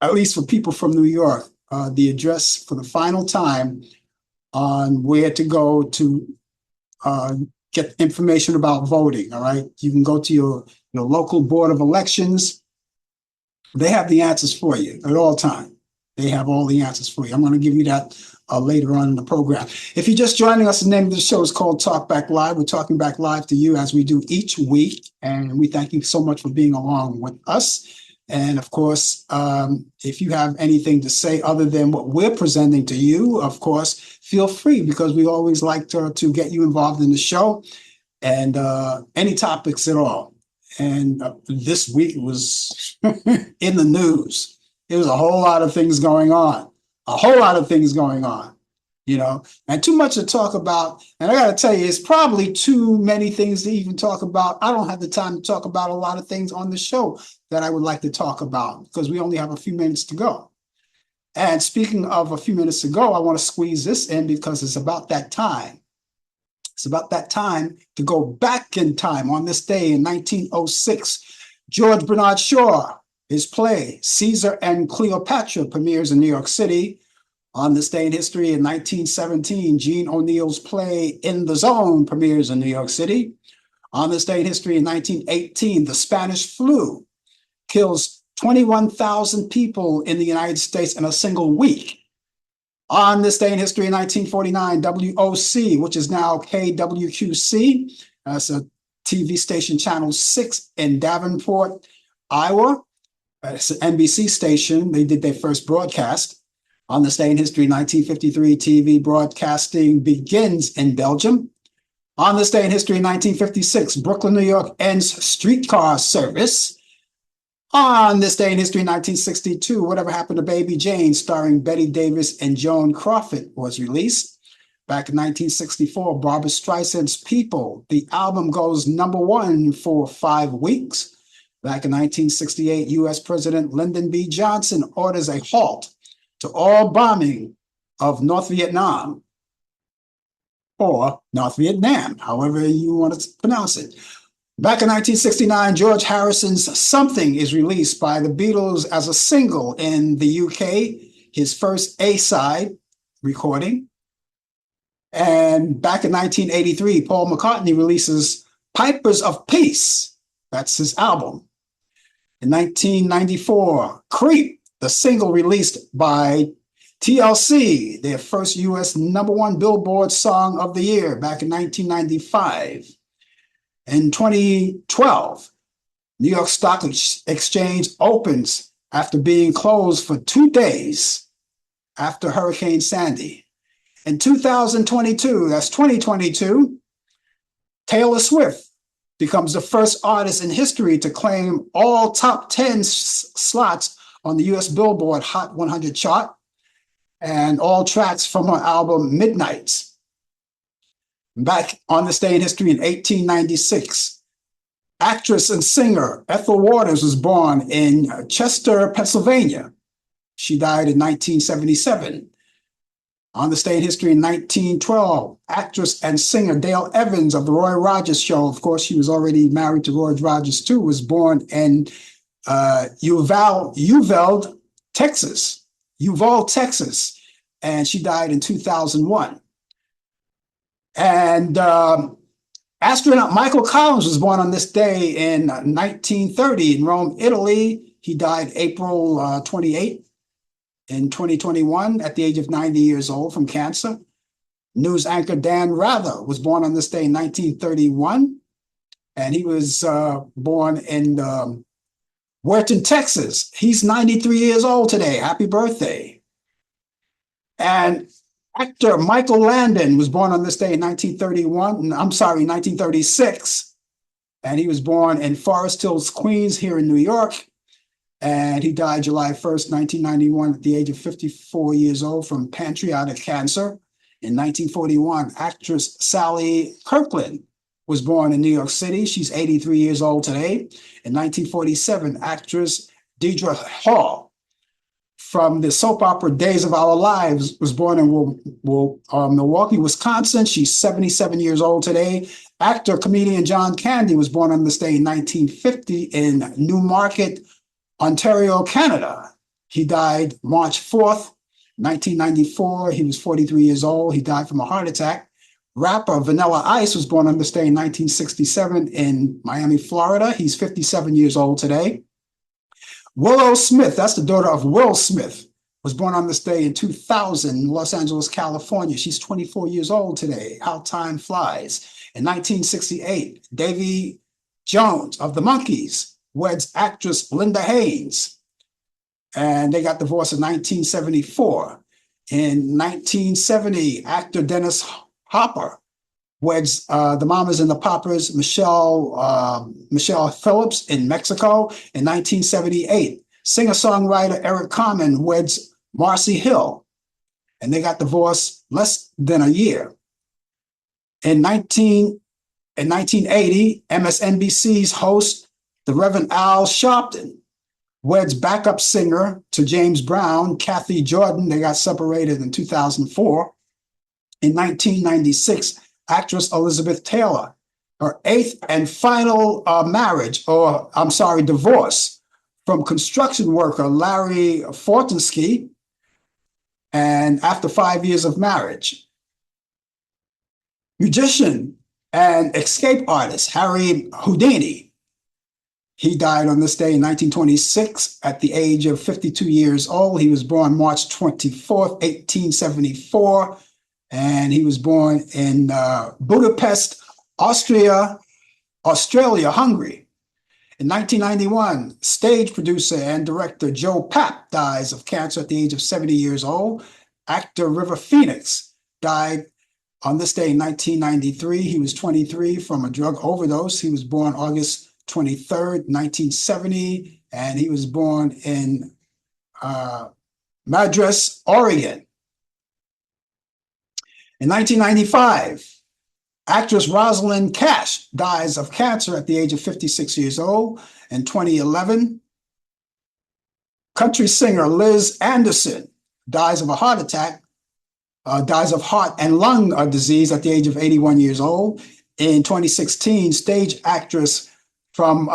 at least for people from New York, the address for the final time on where to go to get information about voting. All right. You can go to your local board of elections. They have the answers for you at all times. They have all the answers for you. I'm going to give you that later on in the program. If you're just joining us, the name of the show is called Talk Back Live. We're talking back live to you as we do each week. And we thank you so much for being along with us. And of course, if you have anything to say other than what we're presenting to you, of course, feel free, because we always like to get you involved in the show and any topics at all. And this week was in the news. There was a whole lot of things going on. And too much to talk about. And I got to tell you, it's probably too many things to even talk about. I don't have the time to talk about a lot of things on the show that I would like to talk about, because we only have a few minutes to go. And speaking of a few minutes to go, I want to squeeze this in because it's about that time. It's about that time to go back in time. On this day in 1906, George Bernard Shaw, his play Caesar and Cleopatra, premieres in New York City. On this day in history in 1917, Gene O'Neill's play In the Zone premieres in New York City. On this day in history in 1918, the Spanish flu kills 21,000 people in the United States in a single week. On this day in history in 1949, WOC, which is now KWQC, that's a TV station, Channel 6 in Davenport, Iowa. It's an NBC station. They did their first broadcast. On this day in history, 1953, TV broadcasting begins in Belgium. On this day in history, 1956, Brooklyn, New York ends streetcar service. On this day in history, 1962, Whatever Happened to Baby Jane, starring Betty Davis and Joan Crawford, was released. Back in 1964, Barbra Streisand's People, the album goes #1 for 5 weeks. Back in 1968, U.S. President Lyndon B. Johnson orders a halt to all bombing of North Vietnam, or North Vietnam, however you want to pronounce it. Back in 1969, George Harrison's Something is released by the Beatles as a single in the UK, his first A-side recording. And back in 1983, Paul McCartney releases Pipers of Peace. That's his album. In 1994, Creep, the single released by TLC, their first US #1 Billboard Song of the Year back in 1995. In 2012, New York Stock Exchange opens after being closed for 2 days after Hurricane Sandy. In 2022, that's 2022, Taylor Swift becomes the first artist in history to claim all top 10 slots on the US Billboard Hot 100 chart, and all tracks from her album Midnights. Back on this day in history in 1896, actress and singer Ethel Waters was born in Chester, Pennsylvania. She died in 1977. On this day in history in 1912, actress and singer Dale Evans of the Roy Rogers Show, of course, she was already married to Roy Rogers too, was born in Uvalde, Texas, and she died in 2001. And astronaut Michael Collins was born on this day in 1930 in Rome, Italy. He died April 28th in 2021 at the age of 90 years old from cancer. News anchor Dan Rather was born on this day in 1931, and he was born in Weirton, Texas. He's 93 years old today. Happy birthday. And actor Michael Landon was born on this day in 1936. And he was born in Forest Hills, Queens, here in New York. And he died July 1st, 1991, at the age of 54 years old from pancreatic cancer. In 1941, actress Sally Kirkland was born in New York City. She's 83 years old today. In 1947, actress Deidre Hall from the soap opera Days of Our Lives was born in Milwaukee, Wisconsin. She's 77 years old today. Actor, comedian John Candy was born on this day in 1950 in Newmarket, Ontario, Canada. He died March 4th, 1994. He was 43 years old. He died from a heart attack. Rapper Vanilla Ice was born on this day in 1967 in Miami, Florida. He's 57 years old today. Willow Smith, that's the daughter of Will Smith, was born on this day in 2000 in Los Angeles, California. She's 24 years old today. How time flies. In 1968, Davy Jones of the Monkees weds actress Linda Haynes, and they got divorced in 1974. In 1970, actor Dennis Hopper weds the Mamas and the Papas, Michelle Phillips in Mexico. In 1978, singer-songwriter Eric Carmen weds Marcy Hill, and they got divorced less than a year. In 1980, MSNBC's host, the Reverend Al Sharpton, weds backup singer to James Brown, Kathy Jordan. They got separated in 2004. In 1996, actress Elizabeth Taylor, her eighth and final divorce from construction worker Larry Fortensky, and after 5 years of marriage. Musician and escape artist Harry Houdini, he died on this day in 1926 at the age of 52 years old. He was born March 24th, 1874. And he was born in Budapest, Australia, Hungary. In 1991, stage producer and director Joe Papp dies of cancer at the age of 70 years old. Actor River Phoenix died on this day in 1993. He was 23 from a drug overdose. He was born August 23rd, 1970, and he was born in Madras, Oregon. In 1995, actress Rosalind Cash dies of cancer at the age of 56 years old. In 2011, country singer Liz Anderson dies of a heart attack, dies of heart and lung disease at the age of 81 years old. In 2016, stage actress from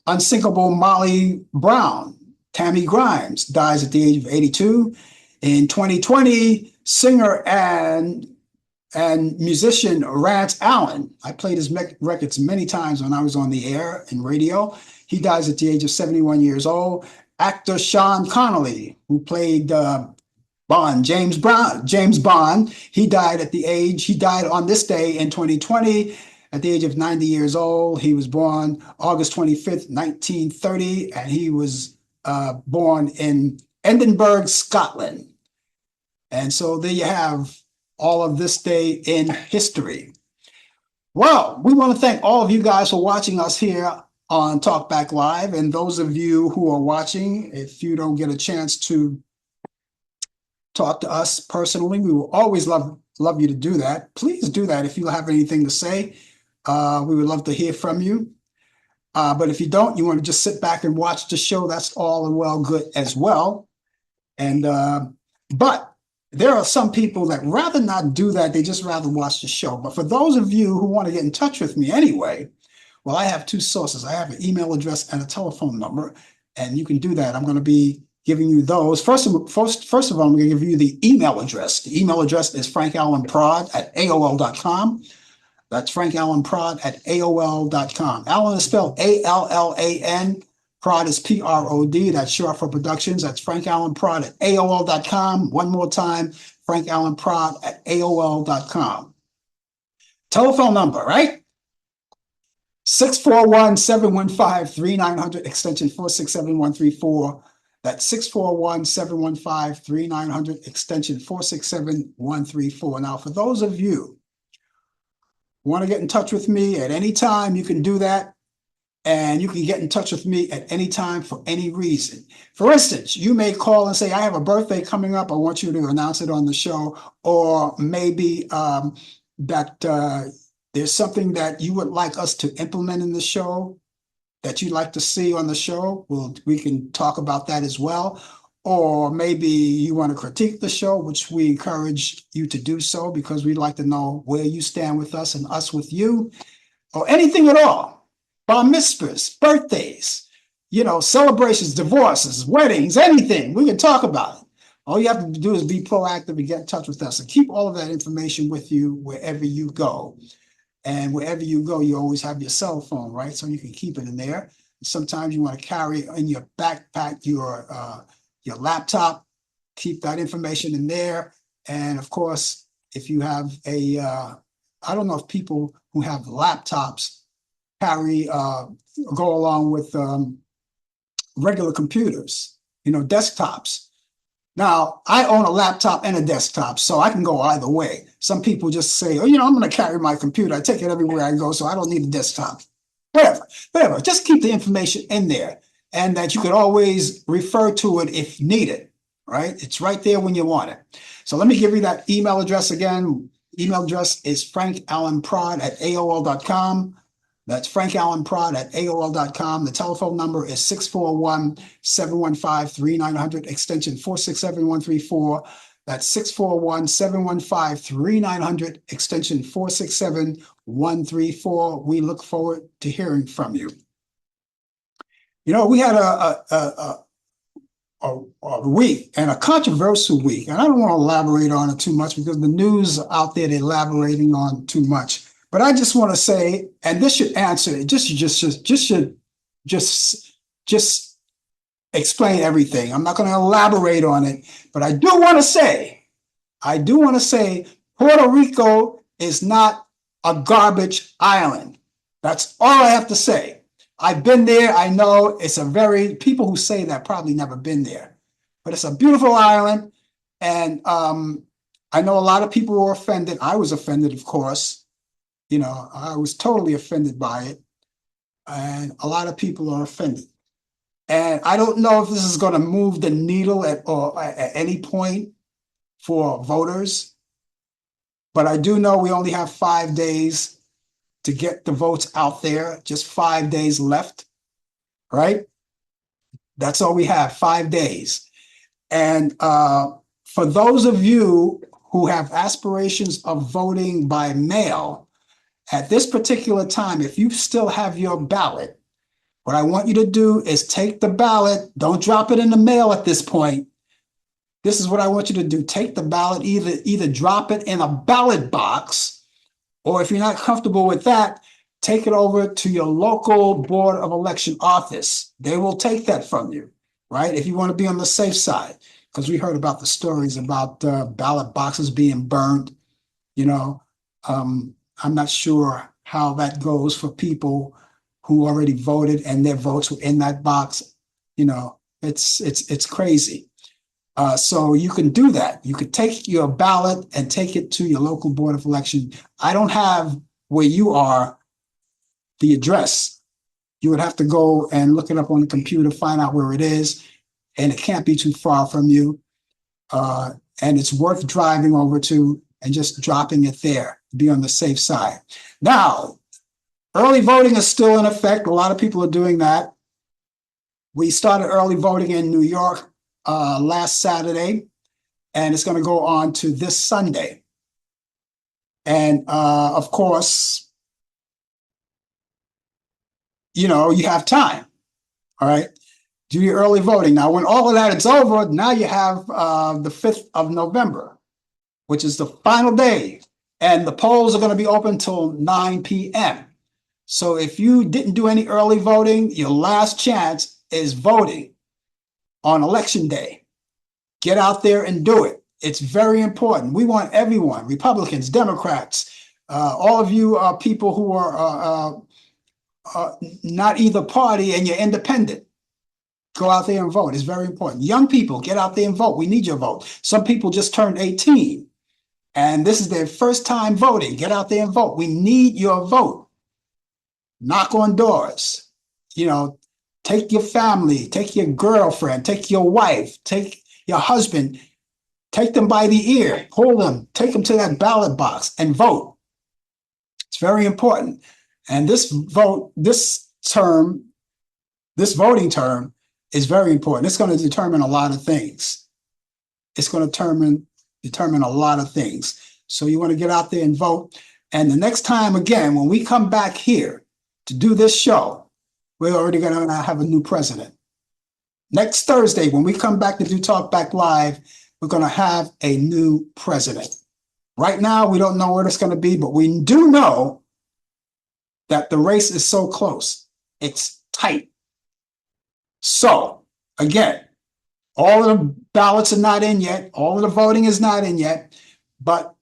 Unsinkable Molly Brown, Tammy Grimes, dies at the age of 82. In 2020, singer and musician Rance Allan, I played his records many times when I was on the air and radio. He dies at the age of 71 years old. Actor Sean Connery, who played James Bond, he died on this day in 2020 at the age of 90 years old. He was born August 25th, 1930, and he was born in Edinburgh, Scotland. And so there you have all of this day in history. Well, we want to thank all of you guys for watching us here on Talkback Live. And those of you who are watching, if you don't get a chance to talk to us personally, we will always love you to do that. Please do that if you have anything to say. We would love to hear from you. But if you don't, you want to just sit back and watch the show, that's all and well good as well. And but there are some people that rather not do that. They just rather watch the show. But for those of you who want to get in touch with me anyway, well, I have two sources. I have an email address and a telephone number, and you can do that. I'm going to be giving you those. First of all, I'm going to give you the email address. The email address is frankallanprod@aol.com. That's frankallanprod@aol.com. Allan is spelled Allan. Prod is PROD. That's short for productions. That's frankallanprod@aol.com. One more time, frankallanprod@aol.com. Telephone number, right? 641-715-3900, extension 467134. That's 641-715-3900, extension 467134. Now, for those of you who want to get in touch with me at any time, you can do that. And you can get in touch with me at any time for any reason. For instance, you may call and say, I have a birthday coming up. I want you to announce it on the show. Or maybe that there's something that you would like us to implement in the show that you'd like to see on the show, we can talk about that as well. Or maybe you want to critique the show, which we encourage you to do so because we'd like to know where you stand with us and us with you, or anything at all. Bar mitzvahs, birthdays, celebrations, divorces, weddings, anything. We can talk about it. All you have to do is be proactive and get in touch with us and keep all of that information with you wherever you go. And wherever you go, you always have your cell phone, right? So you can keep it in there. Sometimes you want to carry in your backpack your laptop, keep that information in there. And of course, if you have I don't know if people who have laptops go along with regular computers, desktops. Now, I own a laptop and a desktop, so I can go either way. Some people just say, I'm going to carry my computer. I take it everywhere I go, so I don't need a desktop. Whatever. Just keep the information in there, and that you could always refer to it if needed, right? It's right there when you want it. So let me give you that email address again. Email address is frankallenprod@aol.com. That's frankallenprod@aol.com. The telephone number is 641-715-3900, extension 467-134. That's 641-715-3900, extension 467-134. We look forward to hearing from you. We had a week, and a controversial week, and I don't want to elaborate on it too much because the news out there, they're elaborating on too much. But I just want to say, and this should answer it, just explain everything. I'm not going to elaborate on it, but I do want to say, Puerto Rico is not a garbage island. That's all I have to say. I've been there. I know people who say that probably never been there, but it's a beautiful island. And I know a lot of people were offended. I was offended, of course. I was totally offended by it. And a lot of people are offended. And I don't know if this is going to move the needle at any point for voters. But I do know we only have 5 days to get the votes out there, just 5 days left, right? That's all we have, 5 days. And for those of you who have aspirations of voting by mail, at this particular time, if you still have your ballot, what I want you to do is take the ballot, don't drop it in the mail at this point. This is what I want you to do. Take the ballot, either drop it in a ballot box, or if you're not comfortable with that, take it over to your local Board of Election office. They will take that from you, right? If you want to be on the safe side, because we heard about the stories about ballot boxes being burned. I'm not sure how that goes for people who already voted and their votes were in that box. It's crazy. So you can do that. You could take your ballot and take it to your local Board of Election. I don't have where you are the address. You would have to go and look it up on the computer, find out where it is, and it can't be too far from you. And it's worth driving over to and just dropping it there to be on the safe side. Now, early voting is still in effect. A lot of people are doing that. We started early voting in New York last Saturday, and it's going to go on to this Sunday. And of course, you have time, all right? Do your early voting. Now, when all of that is over, now you have the 5th of November, which is the final day. And the polls are going to be open till 9 p.m. So if you didn't do any early voting, your last chance is voting on Election Day. Get out there and do it. It's very important. We want everyone, Republicans, Democrats, all of you people who are not either party and you're independent. Go out there and vote. It's very important. Young people, get out there and vote. We need your vote. Some people just turned 18, and this is their first time voting. Get out there and vote. We need your vote. Knock on doors. Take your family, take your girlfriend, take your wife, take your husband, take them by the ear, hold them, take them to that ballot box and vote. It's very important. And this voting term is very important. It's going to determine a lot of things. It's going to determine a lot of things. So you want to get out there and vote. And the next time, again, when we come back here to do this show, we're already going to have a new president. Next Thursday, when we come back to do Talk Back Live, we're going to have a new president. Right now, we don't know where it's going to be, but we do know that the race is so close. It's tight. So, again, all of the ballots are not in yet. All of the voting is not in yet. But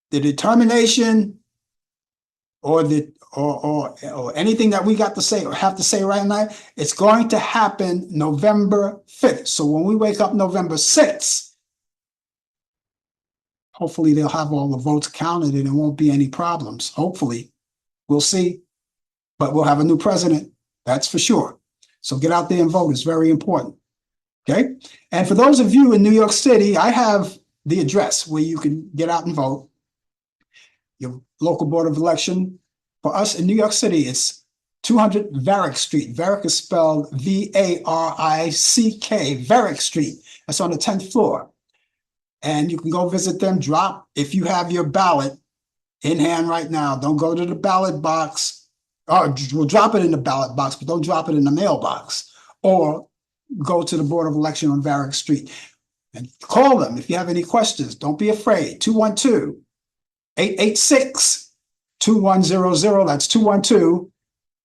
the determination or anything that we got to say or have to say right now, it's going to happen November 5th. So when we wake up November 6th, hopefully they'll have all the votes counted and there won't be any problems. Hopefully. We'll see. But we'll have a new president. That's for sure. So get out there and vote. It's very important. Okay? And for those of you in New York City, I have the address where you can get out and vote. Your local board of election. For us in New York City, it's 200 Varick Street. Varick is spelled V-A-R-I-C-K, Varick Street. That's on the 10th floor. And you can go visit them. Drop, if you have your ballot in hand right now, don't go to the ballot box. Or we'll drop it in the ballot box, but don't drop it in the mailbox. Or go to the board of election on Varick Street. And call them if you have any questions. Don't be afraid. 212-886-2100. That's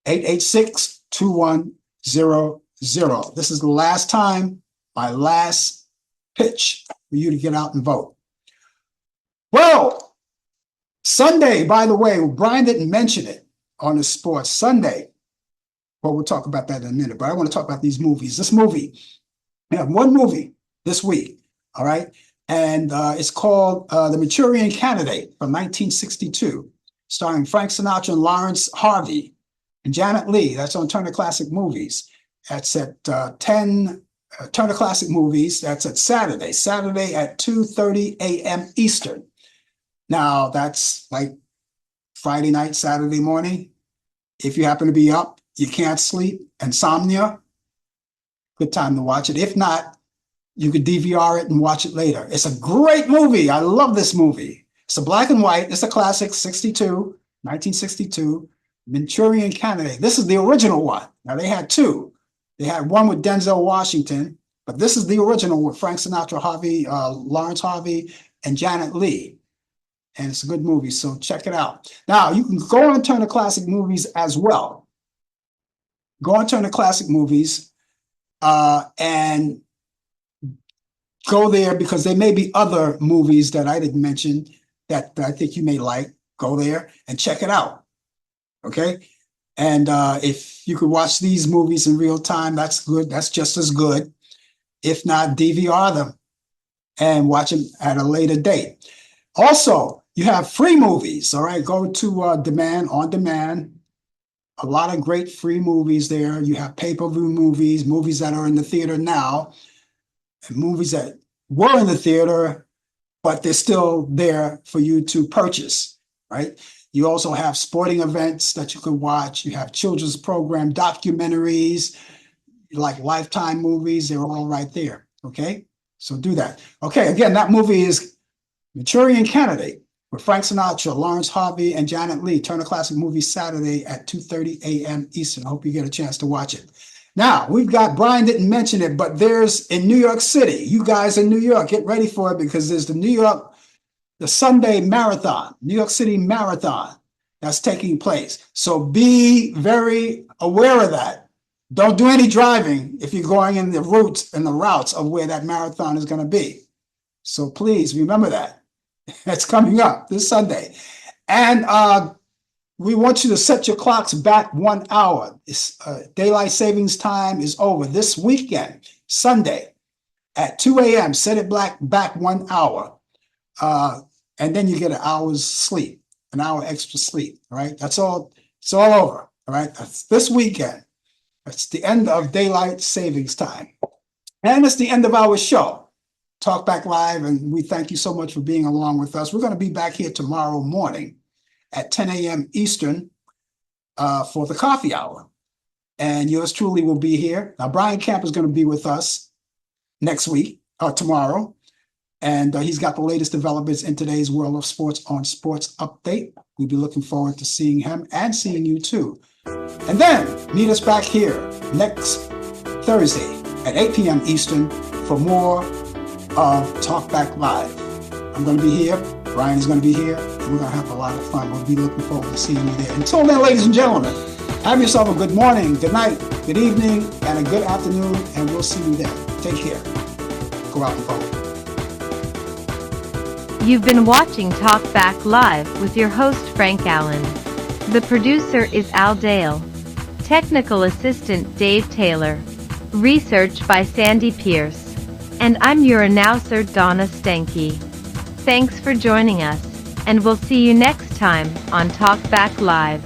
212-886-2100. This is the last time, my last pitch for you to get out and vote. Well, Sunday, by the way, Brian didn't mention it on the sports Sunday. Well, we'll talk about that in a minute, but I want to talk about these movies. This movie, we have one movie this week, all right? And it's called The Manchurian Candidate from 1962, starring Frank Sinatra and Lawrence Harvey and Janet Leigh. That's on Turner Classic Movies. That's at 10 Turner Classic Movies. That's at Saturday at 2:30 a.m. Eastern. Now, that's like Friday night, Saturday morning. If you happen to be up, you can't sleep, insomnia, good time to watch it. If not, you could DVR it and watch it later. It's a great movie. I love this movie. It's a black and white. It's a classic, 1962, Manchurian Candidate. This is the original one. Now, they had two. They had one with Denzel Washington, but this is the original with Frank Sinatra, Lawrence Harvey, and Janet Leigh. And it's a good movie, so check it out. Now, you can go on Turner Classic Movies as well. Go on Turner Classic Movies and go there because there may be other movies that I didn't mention that I think you may like. Go there and check it out. Okay? And if you could watch these movies in real time, that's good. That's just as good. If not, DVR them and watch them at a later date. Also, you have free movies, all right? Go to on demand. A lot of great free movies there. You have pay-per-view movies, movies that are in the theater now, and movies that were in the theater, but they're still there for you to purchase, right? You also have sporting events that you can watch. You have children's program, documentaries, like Lifetime movies. They're all right there, okay? So do that. Okay, again, that movie is Manchurian Candidate with Frank Sinatra, Lawrence Harvey, and Janet Leigh. Turner Classic Movies Saturday at 2:30 a.m. Eastern. I hope you get a chance to watch it. Now, we've got, Brian didn't mention it, but there's in New York City, you guys in New York, get ready for it because there's the Sunday Marathon, New York City Marathon that's taking place. So be very aware of that. Don't do any driving if you're going in the routes of where that marathon is going to be. So please remember that. It's coming up this Sunday. And we want you to set your clocks back 1 hour. Daylight savings time is over this weekend, Sunday at 2 a.m. Set it back 1 hour. And then you get an hour's sleep, an hour extra sleep. All right. That's all. It's all over. All right. That's this weekend. That's the end of daylight savings time. And it's the end of our show. Talk Back Live, and we thank you so much for being along with us. We're going to be back here tomorrow morning at 10 a.m. Eastern for the coffee hour. And yours truly will be here. Now, Brian Camp is going to be with us next week or tomorrow. And he's got the latest developments in today's world of sports on Sports Update. We'll be looking forward to seeing him and seeing you too. And then meet us back here next Thursday at 8 p.m. Eastern for more of Talk Back Live. I'm going to be here. Brian is going to be here. And we're going to have a lot of fun. We'll be looking forward to seeing you there. Until then, ladies and gentlemen, have yourself a good morning, good night, good evening, and a good afternoon. And we'll see you there. Take care. Go out and vote.
You've been watching Talk Back Live with your host Frank Allan. The producer is Al Dale. Technical assistant Dave Taylor. Research by Sandy Pierce. And I'm your announcer Donna Stenke. Thanks for joining us, and we'll see you next time on Talk Back Live.